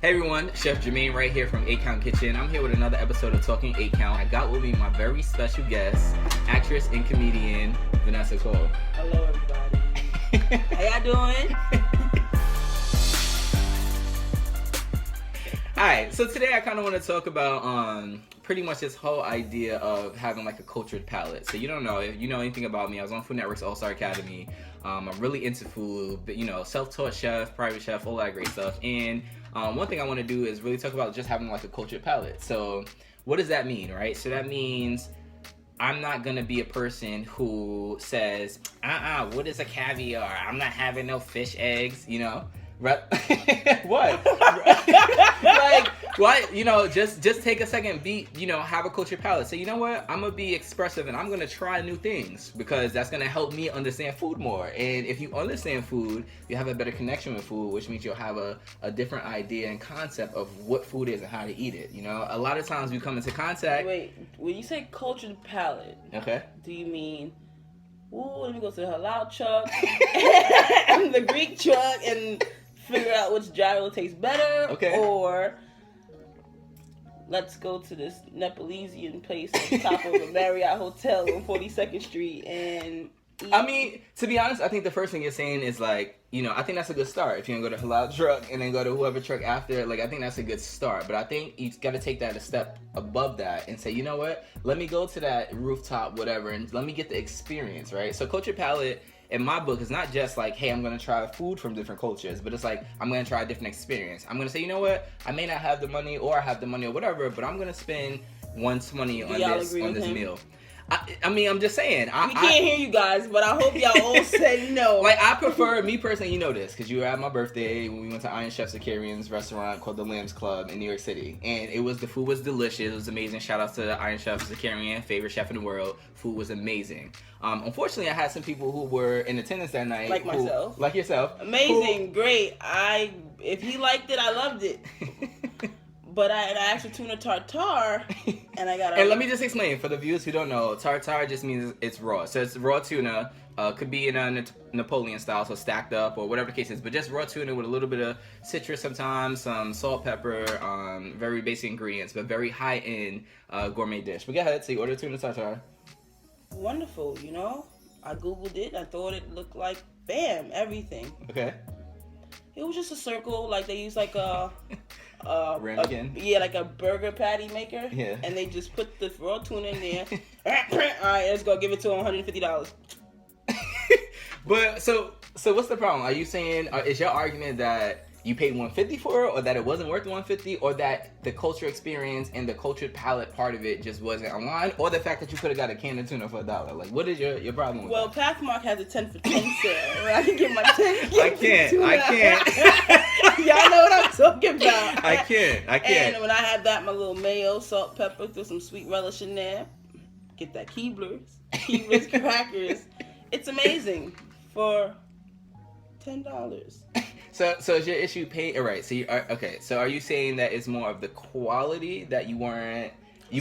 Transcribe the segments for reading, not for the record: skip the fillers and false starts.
Hey everyone, Chef Jermaine right here from 8 Count Kitchen. I'm here with another episode of Talking 8 Count. I got with me my very special guest, actress and comedian, Vanessa Cole. Hello everybody. How y'all doing? Alright, so today I kind of want to talk about pretty much this whole idea of having like a cultured palate. So you don't know, if you know anything about me, I was on Food Network's All-Star Academy. I'm really into food, but self-taught chef, private chef, all that great stuff. And one thing I want to do is really talk about just having like a cultured palate. So what does that mean, right? So that means I'm not going to be a person who says, what is a caviar? I'm not having no fish eggs, What? Like, what? Just take a second, have a cultured palate. So you know what? I'm gonna be expressive and I'm gonna try new things because that's gonna help me understand food more. And if you understand food, you have a better connection with food, which means you'll have a different idea and concept of what food is and how to eat it. A lot of times we come into contact. Wait, when you say cultured palate, okay, do you mean, let me go to the halal truck and the Greek truck and figure out which gyro tastes better? Okay. Or let's go to this Nepalesian place on top of a Marriott hotel on 42nd Street and eat. I mean, to be honest, I think the first thing you're saying is like, I think that's a good start. If you can go to halal truck and then go to whoever truck after, like, I think that's a good start. But I think you got to take that a step above that and say, you know what? Let me go to that rooftop, whatever, and let me get the experience, right? So culture palate in my book is not just like, hey, I'm going to try food from different cultures, but it's like, I'm going to try a different experience. I'm going to say, you know what? I may not have the money or I have the money or whatever, but I'm going to spend one's money on this meal. I mean, I'm just saying. We can't hear you guys, but I hope y'all all say no. Like, I prefer, me personally, you know this, because you were at my birthday when we went to Iron Chef Zakarian's restaurant called the Lambs Club in New York City. And the food was delicious. It was amazing. Shout out to Iron Chef Zakarian, favorite chef in the world. Food was amazing. Unfortunately, I had some people who were in attendance that night. Like myself. Like yourself. Amazing, great. If he liked it, I loved it. But I asked for tuna tartare, and I got. And let me just explain for the viewers who don't know. Tartare just means it's raw. So it's raw tuna. Could be in a Napoleon style, so stacked up or whatever the case is. But just raw tuna with a little bit of citrus, sometimes some salt, pepper. Very basic ingredients, but very high end gourmet dish. But go ahead. So you order tuna tartare. Wonderful. I googled it. I thought it looked like everything. Okay. It was just a circle, like they use like a ramekin. Like a burger patty maker. Yeah. And they just put the raw tuna in there. All right, let's go. Give it to him $150. But so what's the problem? Are you saying is your argument that you paid $150 for it, or that it wasn't worth $150, or that the culture experience and the cultured palate part of it just wasn't online, or the fact that you could have got a can of tuna for $1? Like, what is your problem with that? Pathmark has a 10 for 10 sale. I can get my 10. I can't. Y'all know what I'm talking about. I can't. And when I had that, my little mayo, salt, pepper, threw some sweet relish in there. Get that Keebler's crackers. It's amazing for $10. So is your issue pay? All right. So okay. So are you saying that it's more of the quality that you weren't?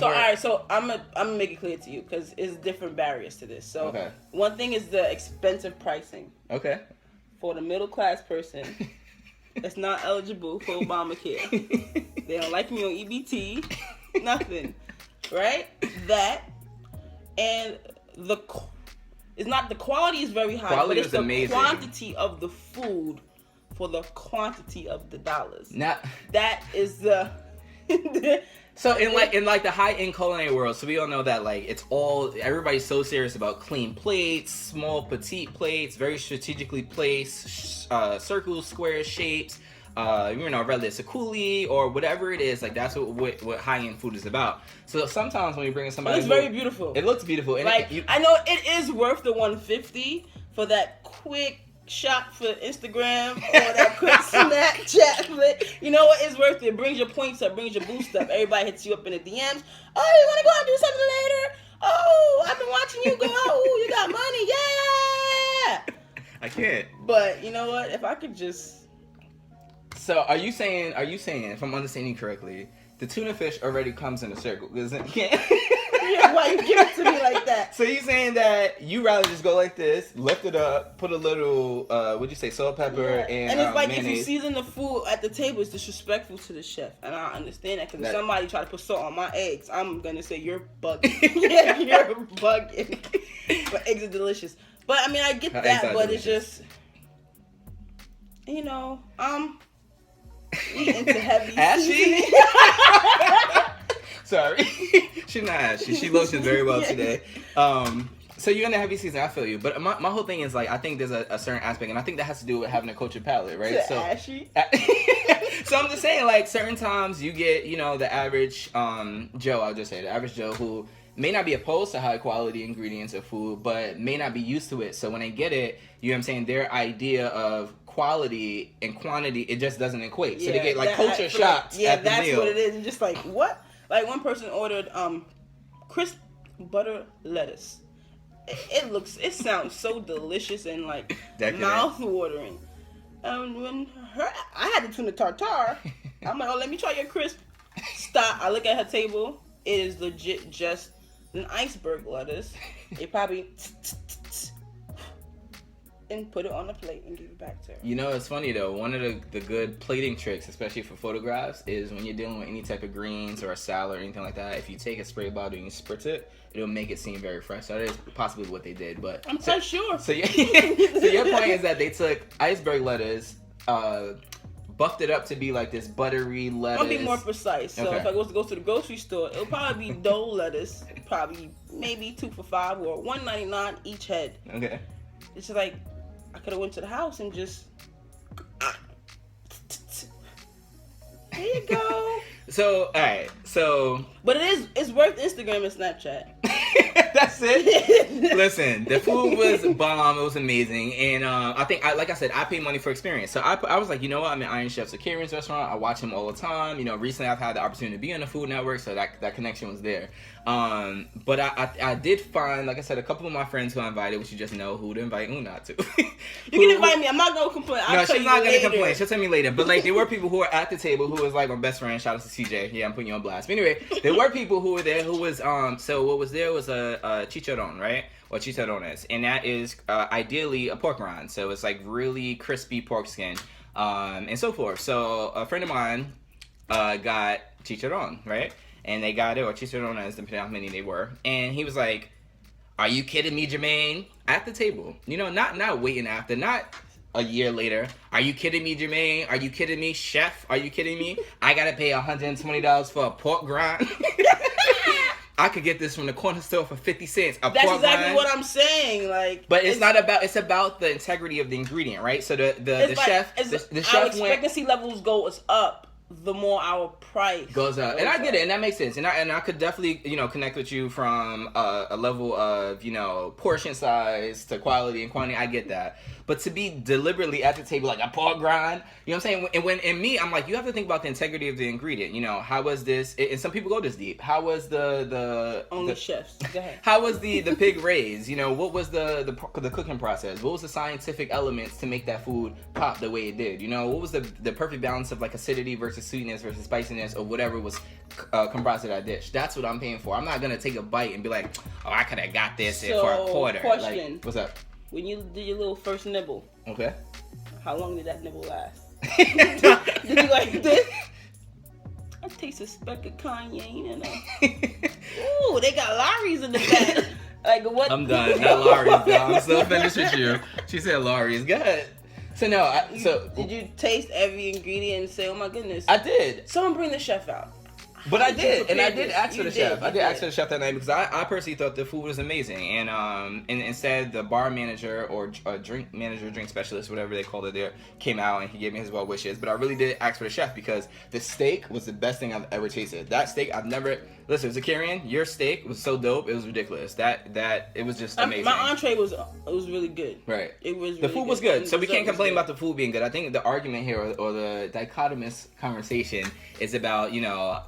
All right. So I'm gonna make it clear to you because it's different barriers to this. So okay. One thing is the expensive pricing. Okay. For the middle class person that's not eligible for Obamacare, they don't like me on EBT, nothing, right? That and it's not the quality is very high, quality but it's the amazing. Quantity of the food. For the quantity of the dollars. That is the. So in the high end culinary world, so we all know that like everybody's so serious about clean plates, small petite plates, very strategically placed, circles, squares, shapes. Whether it's a coulis or whatever it is, like that's what high end food is about. So sometimes when you bring in somebody, it's very beautiful. It looks beautiful. And I know it is worth the $150 for that quick shot for Instagram or that quick Snapchat. But you know what? It's worth it. It brings your points up, brings your boost up. Everybody hits you up in the DMs. Oh, you want to go out and do something later? Oh, I've been watching you go out. Oh, you got money. Yeah. I can't. But you know what? If I could just. So are you saying, if I'm understanding correctly, the tuna fish already comes in a circle? Because you can't. Why you give it to me like that? So you saying that you rather just go like this, lift it up, put a little, what'd you say, salt, pepper, and it's like mayonnaise. if you season the food at the table, it's disrespectful to the chef, and I understand that because if somebody try to put salt on my eggs, I'm gonna say you're bugging. Yeah, you're bugging. But eggs are delicious. But I mean, I get that, but it's just, I'm into heavy seasoning. Sorry. She's not ashy. She lotions very well today. So you're in the heavy season, I feel you. But my whole thing is like, I think there's a certain aspect, and I think that has to do with having a cultured palate, right? So ashy? So I'm just saying, like, certain times you get, the average Joe, I'll just say, the average Joe who may not be opposed to high quality ingredients of food, but may not be used to it. So when they get it, you know what I'm saying, their idea of quality and quantity, it just doesn't equate. So they get like culture shocked at the meal. Yeah, that's what it is. And just like, what? Like one person ordered crisp butter lettuce. It sounds so delicious and like mouth watering. When I had the tuna tartare, I'm like, oh, let me try your crisp. Stop. I look at her table. It is legit just an iceberg lettuce. They probably and put it on the plate and give it back to her. It's funny though. One of the good plating tricks, especially for photographs, is when you're dealing with any type of greens or a salad or anything like that. If you take a spray bottle and you spritz it, it'll make it seem very fresh. So that is possibly what they did. But I'm quite sure. So your point is that they took iceberg lettuce, buffed it up to be like this buttery lettuce. I'll be more precise. So if I go to the grocery store, it'll probably be Dole lettuce, probably maybe 2 for $5 or $1.99 each head. Okay. It's just like I could have went to the house and just there you go. So all right, but it's worth Instagram and Snapchat. That's it. Listen, the food was bomb. It was amazing, and I think, like I said, I pay money for experience. So I was like, you know what? I'm in Iron Chef Zakarian's restaurant. I watch him all the time. Recently I've had the opportunity to be on the Food Network, so that connection was there. But I did find, like I said, a couple of my friends who I invited, which you just know who to invite and who not to. You can invite me. I'm not gonna complain. No, she's not gonna complain. She'll tell me later. But like, there were people who were at the table who was like my best friend. Shout out to CJ. Yeah, I'm putting you on blast. But anyway, there were people who were there who was so what was there was a chicharron, right? Or chicharrones, and that is ideally a pork rind. So it's like really crispy pork skin, and so forth. So a friend of mine got chicharron, right? And they got it, or chicharrones, depending on how many they were. And he was like, "Are you kidding me, Jermaine?" At the table, not waiting after, not a year later. Are you kidding me, Jermaine? Are you kidding me, chef? Are you kidding me? I gotta pay $120 for a pork rind. I could get this from the corner store for 50 cents. That's exactly what I'm saying. Like, but it's about the integrity of the ingredient, right? So the chef our expectancy levels goes up the more our price goes up, and I get it, and that makes sense, and I could definitely connect with you from a level of portion size to quality and quantity. I get that, but to be deliberately at the table like a pork grind, you know what I'm saying? And me, I'm like, you have to think about the integrity of the ingredient. How was this? And some people go this deep. How was the chefs? Go ahead. How was the pig raised? What was the cooking process? What was the scientific elements to make that food pop the way it did? What was the perfect balance of like acidity versus sweetness versus spiciness or whatever was comprised of that dish? That's what I'm paying for. I'm not gonna take a bite and be like, oh, I could have got this for a quarter. Question. Like, what's up? When you did your little first nibble, okay, how long did that nibble last? Did you like this? I taste a speck of Kanye in it. Ooh, they got Lawry's in the back. Like what? I'm done. Not Lawry's, though. I'm still finished with you. She said Lawry's. Good. So no, did you taste every ingredient and say, "Oh my goodness"? I did. Someone bring the chef out. But I did, and I did ask for the chef. I did ask for the chef that night because I personally thought the food was amazing, and instead the bar manager or drink specialist, whatever they called it there, came out and he gave me his well wishes. But I really did ask for the chef because the steak was the best thing I've ever tasted. That steak I've never. Listen, Zakarian, your steak was so dope. It was ridiculous. That it was just amazing. My entree was really good. Right. It was. The food was good, so we can't complain about the food being good. I think the argument here or the dichotomous conversation is about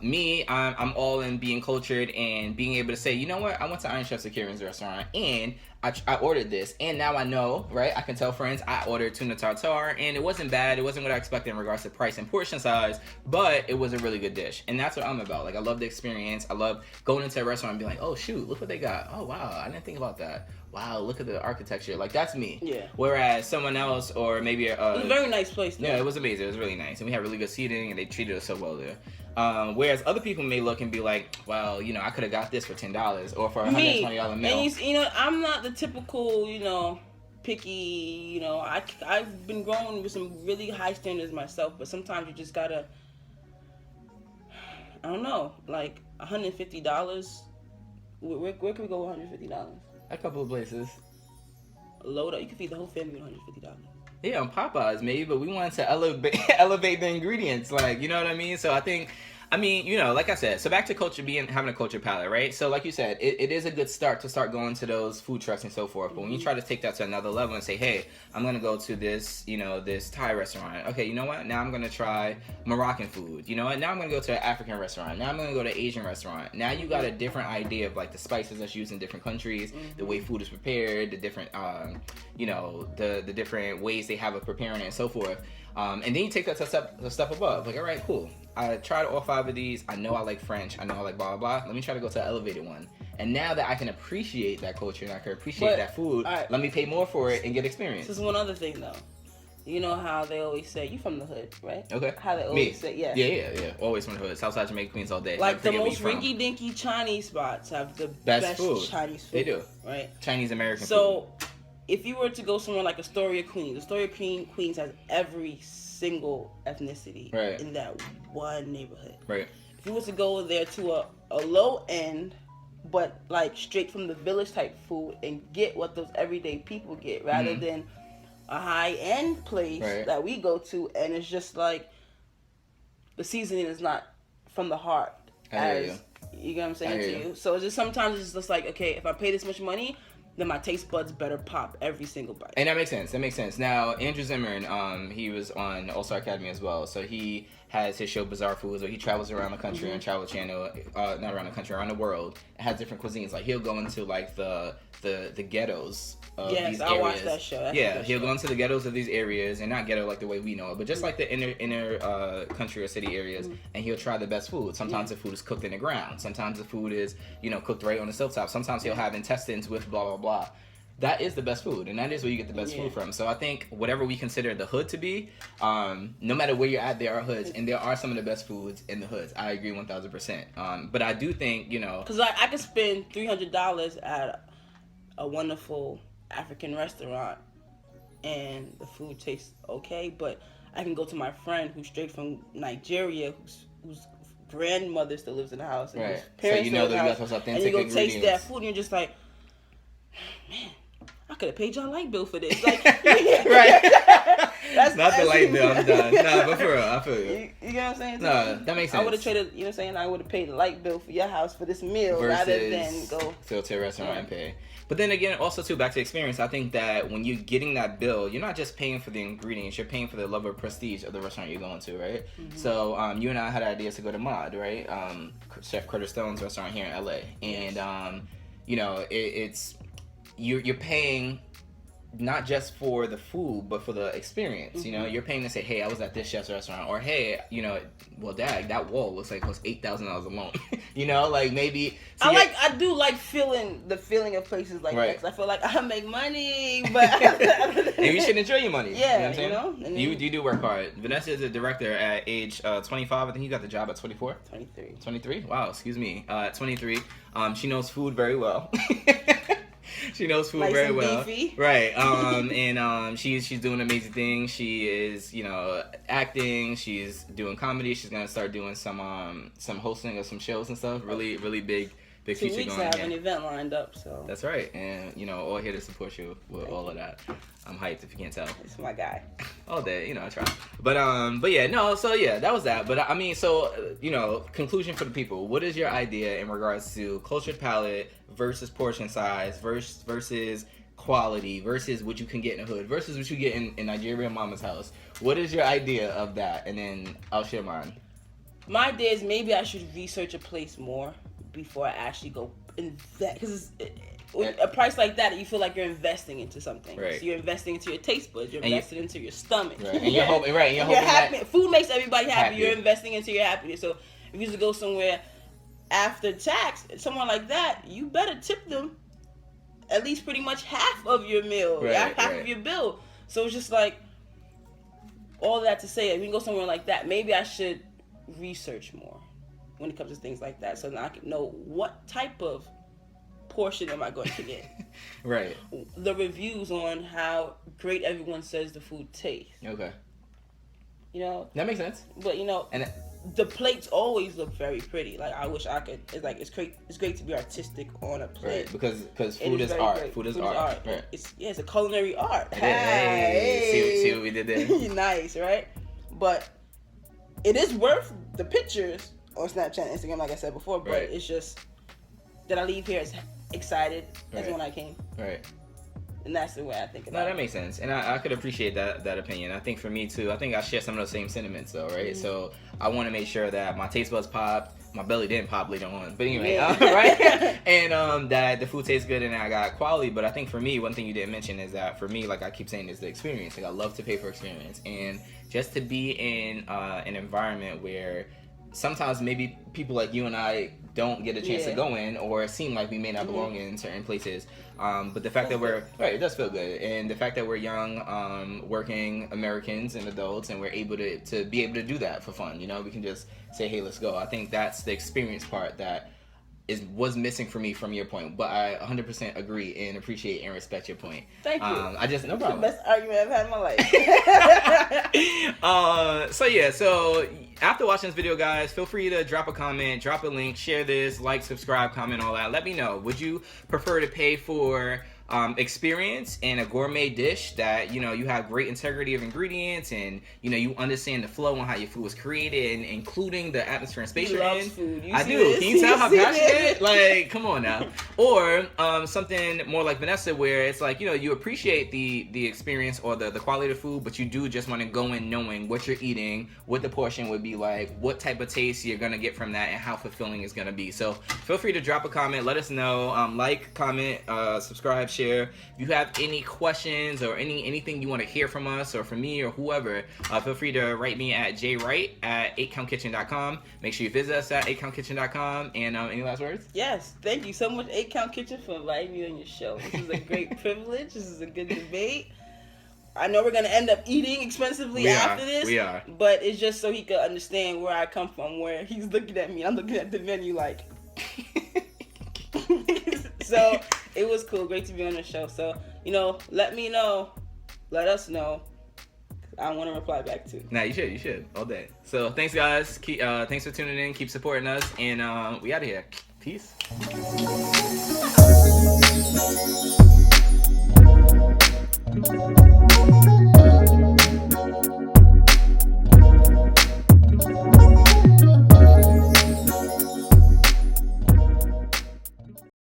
me. I'm all in being cultured and being able to say, you know what, I went to Iron Chef Zakarian's restaurant and I ordered this, and now I know, right? I can tell friends I ordered tuna tartare, and it wasn't bad. It wasn't what I expected in regards to price and portion size, but it was a really good dish, and that's what I'm about. Like, I love the experience. I love going into a restaurant and being like, oh shoot, look what they got. Oh wow, I didn't think about that. Wow, look at the architecture. Like, that's me. Yeah. Whereas someone else, or maybe It was a very nice place, though. yeah, it was amazing. It was really nice, and we had really good seating, and they treated us so well there. Whereas other people may look and be like, well, you know, I could have got this for $10 or for $120 meal. And you know, I'm not the typical, you know, picky, you know, I've been growing with some really high standards myself, but sometimes you just gotta, I don't know, like $150. Where can we go with $150? A couple of places. Load up. You can feed the whole family with $150. Yeah, on Popeyes maybe, but we wanted to elevate the ingredients, like, you know what I mean? So I mean, you know, like I said, so back to having a culture palate, right? So like you said, it is a good start to start going to those food trucks and so forth. But when you try to take that to another level and say, hey, I'm going to go to this, you know, this Thai restaurant. Okay, you know what? Now I'm going to try Moroccan food. You know what? Now I'm going to go to an African restaurant. Now I'm going to go to an Asian restaurant. Now you got a different idea of like the spices that's used in different countries, the way food is prepared, the different, you know, the different ways they have of preparing it and so forth. And then you take that to a step above. Like, all right, cool. I tried all 5 of these. I know I like French. I know I like blah, blah, blah. Let me try to go to an elevated one. And now that I can appreciate that culture and I can appreciate that food, right, let me pay more for it and get experience. This is one other thing, though. You know how they always say, you from the hood, right? Okay. How they always say, yeah. Yeah. Always from the hood. Southside Jamaica, Queens all day. Like, the most rinky-dinky Chinese spots have the best Chinese food. They do. Right? Chinese-American food. So, if you were to go somewhere like Astoria, Queens, Queens has every single ethnicity in that one neighborhood. Right. If you was to go there to a low end, but like straight from the village type food and get what those everyday people get, rather than a high end place that we go to, and it's just like the seasoning is not from the heart. You get what I'm saying to you? So it's just sometimes it's just like, okay, if I pay this much money, then my taste buds better pop every single bite. And that makes sense. Now, Andrew Zimmern, he was on All-Star Academy as well. So he has his show Bizarre Foods, where he travels around the country on Travel Channel, not around the country, around the world, and has different cuisines. Like, he'll go into like the ghettos of these areas. I watched that show. He'll go into the ghettos of these areas, and not ghetto like the way we know it, but just like the inner country or city areas, and he'll try the best food. Sometimes the food is cooked in the ground. Sometimes the food is, you know, cooked right on the stovetop. Sometimes he'll have intestines with blah, blah, blah. That is the best food, and that is where you get the best food from. So I think whatever we consider the hood to be, no matter where you're at, there are hoods, and there are some of the best foods in the hoods. I agree 1,000%. But I do think, you know, because I could spend $300 at a wonderful African restaurant, and the food tastes okay. But I can go to my friend who's straight from Nigeria, whose grandmother still lives in the house, and his parents so you know that you got those authentic and you go ingredients. taste that food, and you're just like, man, I could have paid y'all light bill for this. Like, That's not the light bill. I'm done. Nah, but for real, I feel you. You know what I'm saying? No, that makes sense. I would have traded. You know what I'm saying? I would have paid the light bill for your house for this meal rather than go to a restaurant and pay. But then again, also too, back to experience, I think that when you're getting that bill, you're not just paying for the ingredients, you're paying for the level of prestige of the restaurant you're going to, right? So you and I had ideas to go to Mod, right? Chef Curtis Stone's restaurant here in LA, and you know, it's you're paying not just for the food, but for the experience. You know, you're paying to say, hey, I was at this chef's restaurant, or hey, you know, well, dang, that wall looks like it costs $8,000 alone. You know, like maybe. So I do like the feeling of places like that, 'cause I feel like I make money, but and you should enjoy your money. Yeah, you know what I'm saying? You do work hard. Vanessa is a director at age 25. I think you got the job at 24. 23. 23. Wow, excuse me. 23. She knows food very well. She knows food very well, beefy. Right? And she's doing amazing things. She is, you know, acting. She's doing comedy. She's gonna start doing some hosting of some shows and stuff. Really, really big 2 future weeks going. I have an event lined up, so that's right. And you know, all here to support you with all of that. I'm hyped if you can't tell. It's my guy. All day, you know, I try. But yeah, no. So yeah, that was that. But I mean, so you know, conclusion for the people. What is your idea in regards to cultured palate versus portion size versus quality versus what you can get in the hood versus what you get in Nigerian mama's house? What is your idea of that? And then I'll share mine. My idea is maybe I should research a place more before I actually go invest, because a price like that, you feel like you're investing into something. Right. So you're investing into your taste buds. You're investing into your stomach. Right. And you're hoping, right? And you're hoping happy. that Food makes everybody happy. happy. You're investing into your happiness. So if you just go somewhere after tax, somewhere like that, you better tip them at least pretty much half of your meal, half of your bill. So it's just like all that to say, if we can go somewhere like that, maybe I should research more when it comes to things like that, so that I can know what type of portion am I going to get. Right. The reviews on how great everyone says the food tastes. Okay. You know? That makes sense. But, you know, and the plates always look very pretty. Like, I wish I could. It's like it's great to be artistic on a plate. Right, because food is art. Great. Food is art. Right. It's a culinary art. Hey. See what we did there. Nice, right? But it is worth the pictures on Snapchat and Instagram, like I said before. But it's just that I leave here as excited as when I came. Right. And that's the way I think about it. No, that makes sense. And I could appreciate that opinion. I think for me, too, I think I share some of those same sentiments, though, right? Mm-hmm. So I want to make sure that my taste buds popped. My belly didn't pop later on. But anyway, right? And that the food tastes good and I got quality. But I think for me, one thing you didn't mention is that for me, like I keep saying, is the experience. Like I love to pay for experience. And just to be in an environment where sometimes maybe people like you and I don't get a chance to go in, or seem like we may not belong in certain places. But the fact that we're it does feel good, and the fact that we're young, working Americans and adults, and we're able to be able to do that for fun. You know, we can just say, "Hey, let's go." I think that's the experience part that was missing for me from your point, but I 100% agree and appreciate and respect your point. Thank you. No problem. The best argument I've had in my life. So after watching this video, guys, feel free to drop a comment, drop a link, share this, like, subscribe, comment, all that. Let me know. Would you prefer to pay for experience in a gourmet dish that, you know, you have great integrity of ingredients and, you know, you understand the flow on how your food was created, and including the atmosphere and space you're in? Food. I do. Can you tell how passionate? Like, come on now. Or something more like Vanessa, where it's like, you know, you appreciate the experience or the quality of the food, but you do just want to go in knowing what you're eating, what the portion would be like, what type of taste you're gonna get from that, and how fulfilling it's gonna be. So feel free to drop a comment. Let us know. Like, comment, subscribe, share. If you have any questions or anything you want to hear from us or from me or whoever, feel free to write me at jwright@8countkitchen.com. Make sure you visit us at 8countkitchen.com. And any last words? Yes, thank you so much, 8 Count Kitchen, for inviting me on your show. This is a great privilege. This is a good debate. I know we're going to end up eating expensively after this. We are. But it's just so he could understand where I come from, where he's looking at me. I'm looking at the menu like... So it was cool. Great to be on the show. So, you know, let us know. I want to reply back too. Nah, you should all day. So thanks, guys. Thanks for tuning in. Keep supporting us, and we out of here. Peace.